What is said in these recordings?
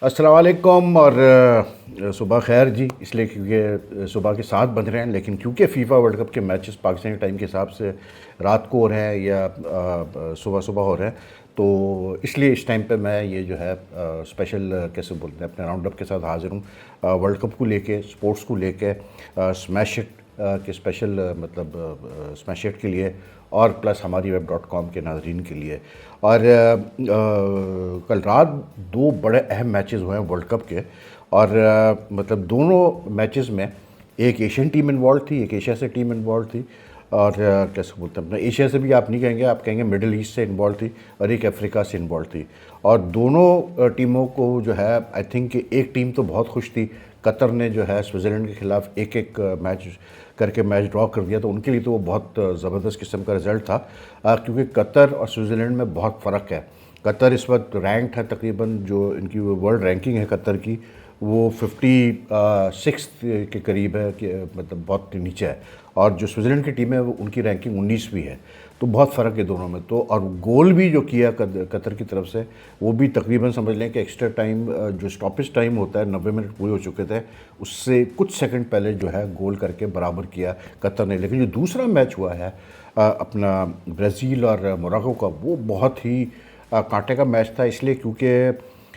अस्सलाम वालेकुम और सुबह खैर जी। इसलिए क्योंकि सुबह के 7 बज रहे हैं, लेकिन क्योंकि फ़ीफ़ा वर्ल्ड कप के मैचेस पाकिस्तानी टाइम के हिसाब से रात को हो रहे हैं या सुबह सुबह हो रहे हैं, तो इसलिए इस टाइम पे मैं ये जो है स्पेशल कैसे बोलते हैं अपने राउंड अप के साथ हाज़िर हूँ वर्ल्ड कप को लेके, स्पोर्ट्स को लेके, स्मैश इट के स्पेशल मतलब स्मैश इट के लिए और प्लस हमारी web.com के नाज़रीन के लिए। और कल रात 2 बड़े अहम मैचेस हुए हैं वर्ल्ड कप के, और मतलब दोनों मैचेस में एक एशियन टीम इन्वॉल्व थी, एक एशिया से टीम इन्वॉल्व थी, और कैसे बोलते हैं अपना एशिया से भी आप नहीं कहेंगे, आप कहेंगे मिडिल ईस्ट से इन्वॉल्व थी, और एक अफ्रीका से इन्वॉल्व थी। और दोनों टीमों को जो है आई थिंक एक टीम तो बहुत खुश थी, कतर ने जो है स्विट्ज़रलैंड के ख़िलाफ़ एक मैच करके मैच ड्रॉ कर दिया, तो उनके लिए तो वो बहुत ज़बरदस्त किस्म का रिज़ल्ट था, क्योंकि कतर और स्विट्ज़रलैंड में बहुत फ़र्क है। कतर इस वक्त रैंक्ड है, तकरीबन जो इनकी वर्ल्ड रैंकिंग है कतर की, वो 56 के करीब है, कि मतलब बहुत नीचे है। और जो स्विट्ज़रलैंड की टीम है वो उनकी रैंकिंग 19वीं है, तो बहुत फ़र्क है दोनों में। तो और गोल भी जो किया कतर की तरफ से, वो भी तकरीबन समझ लें कि एक्स्ट्रा टाइम जो स्टॉपेज टाइम होता है 90 मिनट पूरे हो चुके थे, उससे कुछ सेकंड पहले जो है गोल करके बराबर किया कतर ने। लेकिन जो दूसरा मैच हुआ है अपना ब्राज़ील और मोरक्को का, वो बहुत ही कांटे का मैच था, इसलिए क्योंकि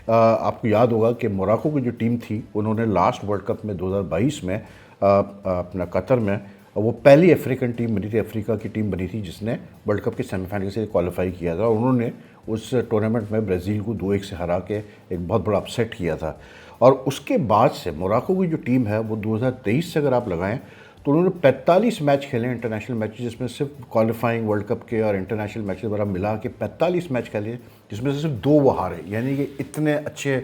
आपको याद होगा कि मोरक्को की जो टीम थी, उन्होंने लास्ट वर्ल्ड कप में 2022 में अपना कतर में वो पहली अफ्रीकन टीम बनी थी, अफ्रीका की टीम बनी थी जिसने वर्ल्ड कप के सेमीफाइनल से क्वालिफाई किया था। और उन्होंने उस टूर्नामेंट में ब्राज़ील को 2-1 से हरा के एक बहुत बड़ा अपसेट किया था। और उसके बाद से मोरक्को की जो टीम है वो 2023 से अगर आप लगाएं तो उन्होंने 45 मैच खेले इंटरनेशनल मैच, जिसमें सिर्फ क्वालिफाइंग वर्ल्ड कप के और इंटरनेशनल मैचेस वगैरह मिला के 45 मैच खेले, जिसमें से सिर्फ 2 वो हारे। यानी कि इतने अच्छे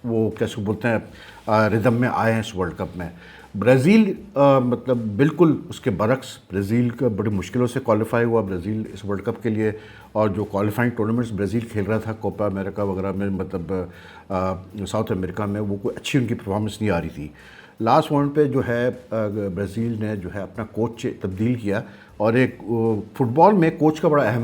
वो कैसे बोलते हैं रिदम में आए हैं इस वर्ल्ड कप में। ब्राज़ील मतलब बिल्कुल उसके बरक्स, ब्राज़ील का बड़ी मुश्किलों से क्वालिफाई हुआ ब्राज़ील इस वर्ल्ड कप के लिए, और जो क्वालिफाइंग टूर्नामेंट्स ब्राज़ील खेल रहा था कोपा अमेरिका वगैरह में, मतलब साउथ अमेरिका में, वो कोई अच्छी उनकी परफॉर्मेंस नहीं आ रही थी। लास्ट मोमेंट पे जो है ब्राज़ील ने जो है अपना कोच तब्दील किया, और एक फुटबॉल में कोच का बड़ा अहम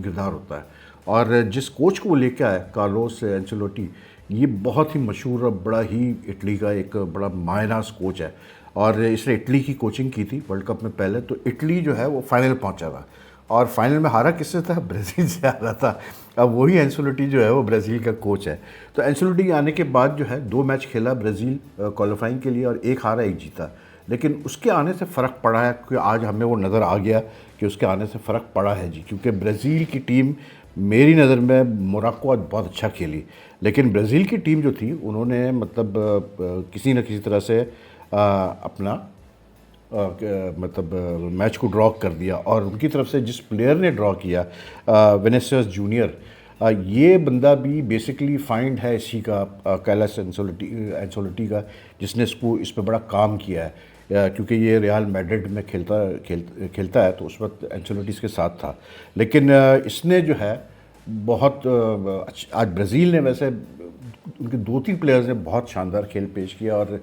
किरदार होता है, और जिस कोच को वो लेके आए कार्लोस एंचेलोटी, ये बहुत ही मशहूर और बड़ा ही इटली का एक बड़ा मायनास कोच है, और इसने इटली की कोचिंग की थी वर्ल्ड कप में पहले। तो इटली जो है वो फाइनल पहुंचा था, और फाइनल में हारा किससे था? ब्राज़ील से हारा था। अब वही एंचेलोटी जो है वो ब्राज़ील का कोच है। तो एंचेलोटी आने के बाद जो है 2 मैच खेला ब्राज़ील क्वालिफाइंग के लिए, और एक हारा एक जीता। लेकिन उसके आने से फ़र्क पड़ा है, क्योंकि आज हमें वो नज़र आ गया कि उसके आने से फ़र्क पड़ा है जी, क्योंकि ब्राज़ील की टीम मेरी नज़र में मोरक्को आज बहुत अच्छा खेली, लेकिन ब्राज़ील की टीम जो थी उन्होंने मतलब किसी न किसी तरह से अपना मतलब मैच को ड्रॉ कर दिया। और उनकी तरफ से जिस प्लेयर ने ड्रॉ किया विनीसियस जूनियर, ये बंदा भी बेसिकली फाइंड है इसी का कैलस एंसोलिटी का, जिसने इसको इस पर बड़ा काम किया है, क्योंकि ये रियल मैड्रिड में खेलता है, तो उस वक्त एंचेलोटी इसके साथ था। लेकिन इसने जो है बहुत आज ब्राज़ील ने वैसे उनके 2-3 प्लेयर्स ने बहुत शानदार खेल पेश किया, और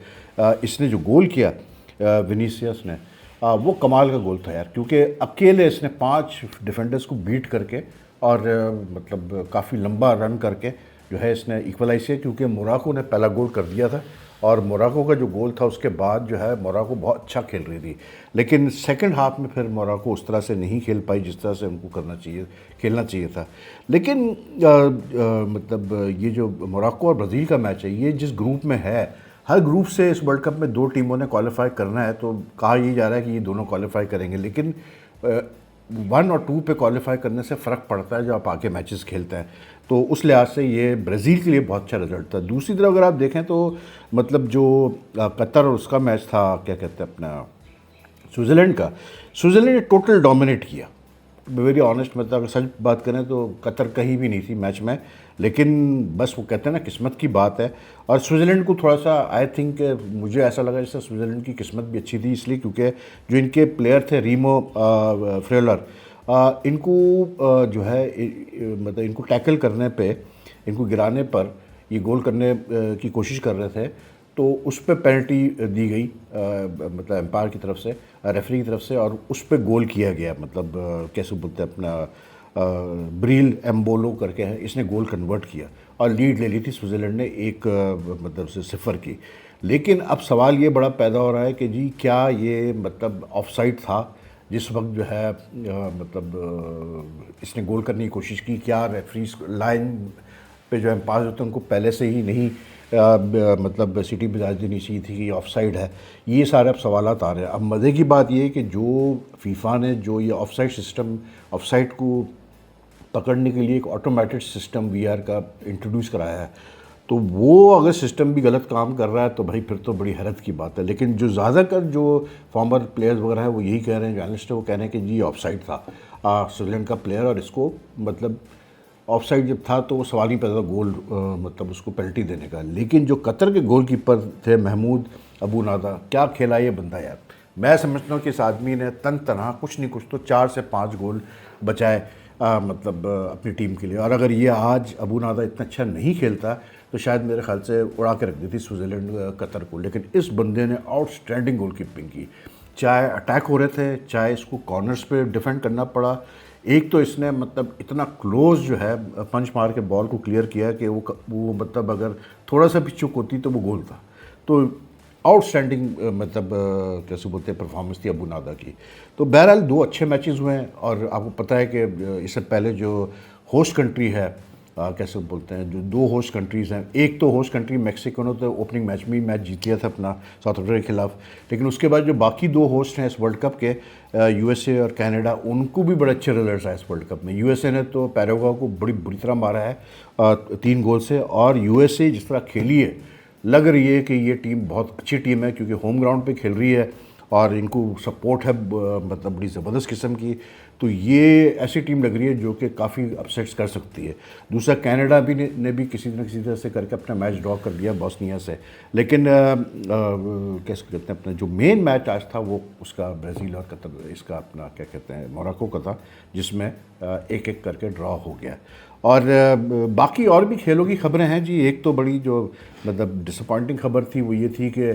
इसने जो गोल किया विनीसियस ने, वो कमाल का गोल था यार, क्योंकि अकेले इसने 5 डिफेंडर्स को बीट करके और मतलब काफ़ी लंबा रन करके जो है इसने इक्वलाइज किया, क्योंकि मोरक्को ने पहला गोल कर दिया था, और मोरक्को का जो गोल था उसके बाद जो है मोरक्को बहुत अच्छा खेल रही थी। लेकिन सेकंड हाफ में फिर मोरक्को उस तरह से नहीं खेल पाई जिस तरह से उनको खेलना चाहिए था। लेकिन मतलब ये जो मोरक्को और ब्राज़ील का मैच है, ये जिस ग्रुप में है, हर ग्रुप से इस वर्ल्ड कप में 2 टीमों ने क्वालिफाई करना है, तो कहा यह जा रहा है कि ये दोनों क्वालिफाई करेंगे। लेकिन 1 और 2 पे क्वालिफाई करने से फ़र्क पड़ता है जब आप आके मैचेस खेलते हैं, तो उस लिहाज से ये ब्राज़ील के लिए बहुत अच्छा रिजल्ट था। दूसरी तरफ अगर आप देखें तो मतलब जो कतर और उसका मैच था, क्या कहते हैं अपना स्विट्ज़रलैंड ने टोटल डोमिनेट किया। वेरी ऑनेस्ट, मतलब अगर सच बात करें तो कतर कहीं भी नहीं थी मैच में, लेकिन बस वो कहते हैं ना किस्मत की बात है। और स्विट्ज़रलैंड को थोड़ा सा आई थिंक मुझे ऐसा लगा जैसे स्विट्ज़रलैंड की किस्मत भी अच्छी थी, इसलिए क्योंकि जो इनके प्लेयर थे रीमो फ्रेलर, इनको जो है मतलब इनको टैकल करने पे, इनको गिराने पर ये गोल करने की कोशिश कर रहे थे, तो उस पर पेनल्टी दी गई मतलब एम्पायर की तरफ से, रेफरी की तरफ से, और उस पर गोल किया गया। मतलब कैसे बोलते हैं अपना ब्रील एम्बोलो करके है, इसने गोल कन्वर्ट किया, और लीड ले ली थी स्विट्ज़रलैंड ने एक मतलब से 0 की। लेकिन अब सवाल ये बड़ा पैदा हो रहा है कि जी क्या ये मतलब ऑफसाइड था जिस वक्त जो है इसने गोल करने की कोशिश की, क्या रेफरीज लाइन पे जो एम्पायर होते हैं उनको पहले से ही नहीं मतलब सिटी बजा देनी चाहिए थी कि ऑफसाइड है। ये सारे अब सवालात आ रहे हैं। अब मज़े की बात ये है कि जो फीफा ने जो ये ऑफसाइड सिस्टम, ऑफसाइड को पकड़ने के लिए एक ऑटोमेटेड सिस्टम वीआर का इंट्रोड्यूस कराया है, तो वो अगर सिस्टम भी गलत काम कर रहा है तो भाई फिर तो बड़ी हैरत की बात है। लेकिन जो ज़्यादातर जो फॉर्मर प्लेयर्स वगैरह हैं वो यही कह रहे हैं, जर्नलिस्ट है वो कह रहे हैं कि जी ऑफसाइड था स्विट्ज़रलैंड का प्लेयर, और इसको मतलब ऑफसाइड जब था तो वो सवाल ही पैदा था गोल मतलब उसको पेनल्टी देने का। लेकिन जो कतर के गोलकीपर थे महमूद अबू नादा, क्या खेला ये बंदा यार। मैं समझता हूँ कि इस आदमी ने तन तनहा कुछ नहीं कुछ तो 4 से 5 गोल बचाए मतलब अपनी टीम के लिए। और अगर ये आज अबू नादा इतना अच्छा नहीं खेलता तो शायद मेरे ख्याल से उड़ा के रख दी थी स्विट्ज़रलैंड कतर को। लेकिन इस बंदे ने आउटस्टैंडिंग गोल कीपिंग की, चाहे अटैक हो रहे थे चाहे इसको कॉर्नर्स पे डिफेंड करना पड़ा। एक तो इसने मतलब इतना क्लोज जो है पंच मार के बॉल को क्लियर किया कि वो मतलब अगर थोड़ा सा भी चुक होती तो वो गोल था। तो आउटस्टैंडिंग मतलब कैसे बोलते हैं परफॉर्मेंस थी अबू नादा की। तो बहरहाल 2 अच्छे मैचेस हुए हैं। और आपको पता है कि इससे पहले जो होस्ट कंट्री है कैसे बोलते हैं, जो 2 होस्ट कंट्रीज़ हैं, एक तो होस्ट कंट्री मैक्सिको ने तो ओपनिंग मैच में ही मैच जीत लिया था अपना साउथ अफ्रीका के खिलाफ। लेकिन उसके बाद जो बाकी 2 होस्ट हैं इस वर्ल्ड कप के यूएसए और कनाडा, उनको भी बड़े अच्छे रिजल्ट्स आए इस वर्ल्ड कप में। यूएसए ने तो पैराग्वे को बड़ी बुरी तरह मारा है 3 गोल से। और यूएसए जिस तरह खेली है, लग रही है कि ये टीम बहुत अच्छी टीम है क्योंकि होम ग्राउंड पे खेल रही है और इनको सपोर्ट है मतलब बड़ी ज़बरदस्त किस्म की। तो ये ऐसी टीम लग रही है जो कि काफ़ी अपसेट्स कर सकती है। दूसरा कनाडा भी ने भी किसी न किसी तरह से करके अपना मैच ड्रॉ कर दिया बॉस्निया से। लेकिन कैसे कहते हैं अपना जो मेन मैच आज था वो उसका ब्राज़ील और कतर, इसका अपना क्या कहते हैं मोरक्को का था, जिसमें 1-1 करके ड्रॉ हो गया। और बाकी और भी खेलों की खबरें हैं जी। एक तो बड़ी जो मतलब डिसअपॉइंटिंग खबर थी वो ये थी कि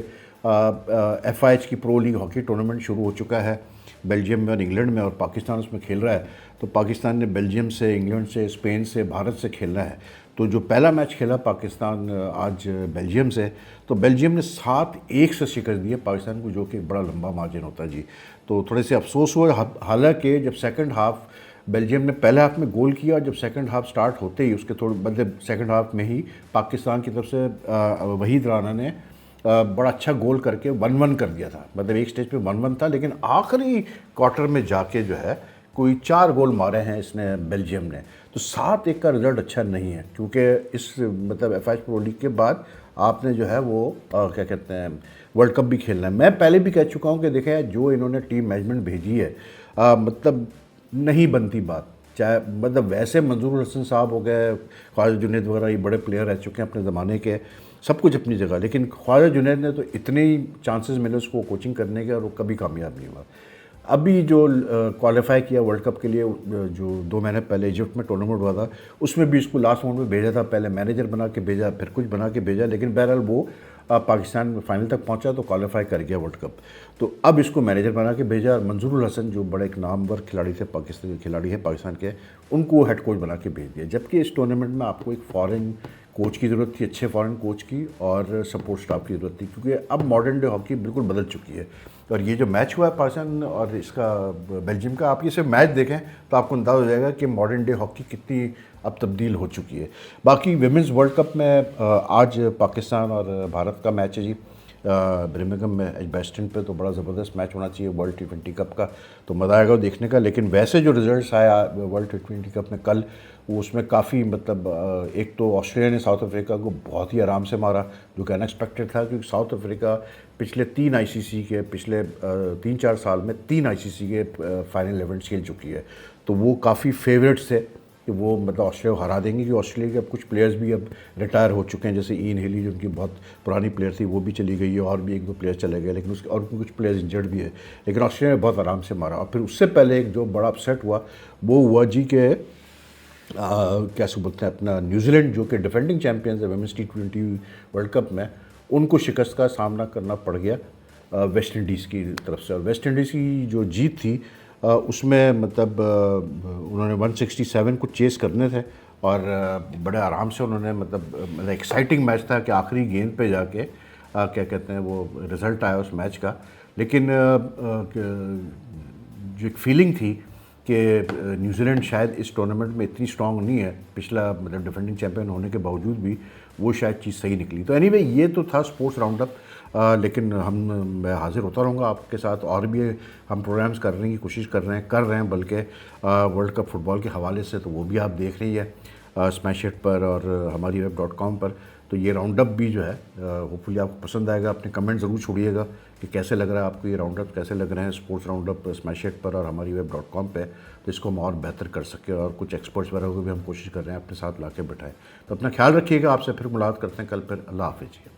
FIH की प्रो लीग हॉकी टूर्नामेंट शुरू हो चुका है बेल्जियम में और इंग्लैंड में, और पाकिस्तान उसमें खेल रहा है। तो पाकिस्तान ने बेल्जियम से, इंग्लैंड से, स्पेन से, भारत से खेलना है। तो जो पहला मैच खेला पाकिस्तान आज बेल्जियम से, तो बेल्जियम ने 7-1 से शिकस्त दी है पाकिस्तान को, जो कि बड़ा लंबा मार्जिन होता है जी। तो थोड़े से अफसोस हुआ। हालांकि जब सेकंड हाफ बेल्जियम ने पहले हाफ में गोल किया और जब सेकंड हाफ स्टार्ट होते ही उसके थोड़े मतलब सेकंड हाफ में ही पाकिस्तान की तरफ से वहीद राना ने बड़ा अच्छा गोल करके 1-1 कर दिया था। मतलब एक स्टेज पे 1-1 था, लेकिन आखिरी क्वार्टर में जाके जो है कोई 4 गोल मारे हैं इसने बेल्जियम ने। तो 7-1 का रिजल्ट अच्छा नहीं है क्योंकि इस मतलब FIH प्रो लीग के बाद आपने जो है वो क्या कहते हैं वर्ल्ड कप भी खेलना है। मैं पहले भी कह चुका हूँ कि देखें जो इन्होंने टीम मैनेजमेंट भेजी है मतलब नहीं बनती बात। चाहे मतलब वैसे मंजूर हसन साहब हो गए, ख्वाजा जुनैद वगैरह, ये बड़े प्लेयर रह चुके हैं अपने ज़माने के, सब कुछ अपनी जगह। लेकिन ख्वाजा जुनैद ने तो इतने ही चांसेस मिले उसको कोचिंग करने के और वो कभी कामयाब नहीं हुआ। अभी जो क्वालिफाई किया वर्ल्ड कप के लिए जो 2 महीने पहले इजिप्ट में टूर्नामेंट हुआ था, उसमें भी इसको लास्ट राउंड में भेजा था। पहले मैनेजर बना के भेजा, फिर कुछ बना के भेजा, लेकिन बहरहाल वो पाकिस्तान में फाइनल तक पहुंचा तो क्वालिफाई कर गया वर्ल्ड कप। तो अब इसको मैनेजर बना के भेजा और मंजूरुल हसन जो बड़े एक नामवर खिलाड़ी थे, पाकिस्तान के खिलाड़ी है पाकिस्तान के, उनको हेड कोच बना के भेज दिया। जबकि इस टूर्नामेंट में आपको एक फॉरेन कोच की ज़रूरत थी, अच्छे फॉरेन कोच की, और सपोर्ट स्टाफ की ज़रूरत थी, क्योंकि अब मॉडर्न डे हॉकी बिल्कुल बदल चुकी है। और ये जो मैच हुआ है पाकिस्तान और इसका बेल्जियम का, आप ये सिर्फ मैच देखें तो आपको अंदाज़ा हो जाएगा कि मॉडर्न डे हॉकी कितनी अब तब्दील हो चुकी है। बाकी विमेंस वर्ल्ड कप में आज पाकिस्तान और भारत का मैच है जी बर्मिंघम में एजबैस्टन पे। तो बड़ा ज़बरदस्त मैच होना चाहिए वर्ल्ड T20 कप का, तो मज़ा आएगा देखने का। लेकिन वैसे जो रिजल्ट्स आया वर्ल्ड T20 कप में कल, वो उसमें काफ़ी मतलब एक तो ऑस्ट्रेलिया ने साउथ अफ्रीका को बहुत ही आराम से मारा, जो कि अनएक्सपेक्टेड था, क्योंकि साउथ अफ्रीका पिछले 3 ICC के पिछले 3-4 साल में 3 ICC के फाइनल इवेंट्स खेल चुकी है। तो वो काफ़ी फेवरेट्स थे कि वो मतलब ऑस्ट्रेलिया को हरा देंगे, कि ऑस्ट्रेलिया के अब कुछ प्लेयर्स भी अब रिटायर हो चुके हैं, जैसे ईन हेली जो उनकी बहुत पुरानी प्लेयर थी वो भी चली गई है, और भी 1-2 प्लेयर्स चले गए, लेकिन उसके और कुछ प्लेयर्स इंजर्ड भी है। लेकिन ऑस्ट्रेलिया ने बहुत आराम से मारा। और फिर उससे पहले एक जो बड़ा अपसेट हुआ वो हुआ जी के कैसे बोलते हैं अपना न्यूजीलैंड, जो कि डिफेंडिंग चैम्पियंस है वुमेन्स T20 वर्ल्ड कप में, उनको शिकस्त का सामना करना पड़ गया वेस्ट इंडीज़ की तरफ से। और वेस्ट इंडीज़ की जो जीत थी उसमें मतलब उन्होंने 167 को चेस करने थे और बड़े आराम से उन्होंने मतलब एक्साइटिंग मैच था कि आखिरी गेंद पे जाके क्या कहते हैं वो रिज़ल्ट आया उस मैच का। लेकिन जो एक फीलिंग थी कि न्यूजीलैंड शायद इस टूर्नामेंट में इतनी स्ट्रांग नहीं है, पिछला मतलब डिफेंडिंग चैंपियन होने के बावजूद भी वो शायद चीज़ सही निकली। तो एनीवे ये तो था स्पोर्ट्स राउंड अप। लेकिन मैं हाज़िर होता रहूँगा आपके साथ, और भी हम प्रोग्राम्स करने की कोशिश कर रहे हैं बल्कि वर्ल्ड कप फुटबॉल के हवाले से, तो वो भी आप देख रही है स्मैश हिट पर और हमारी web.com पर। तो ये राउंड अप भी जो है होपफुली आपको पसंद आएगा। अपने कमेंट ज़रूर छोड़िएगा कि कैसे लग रहा है आपको, ये राउंड अप कैसे लग रहे हैं sports round up smash hit पर और हमारी web.com पे, तो इसको हम और बेहतर कर सकें और कुछ एक्सपर्ट्स वगैरह को भी हम कोशिश कर रहे हैं अपने साथ ला के बैठाएँ। तो अपना ख्याल रखिएगा, आपसे फिर मुलाकात करते हैं कल, फिर अल्लाह हाफ़िज़।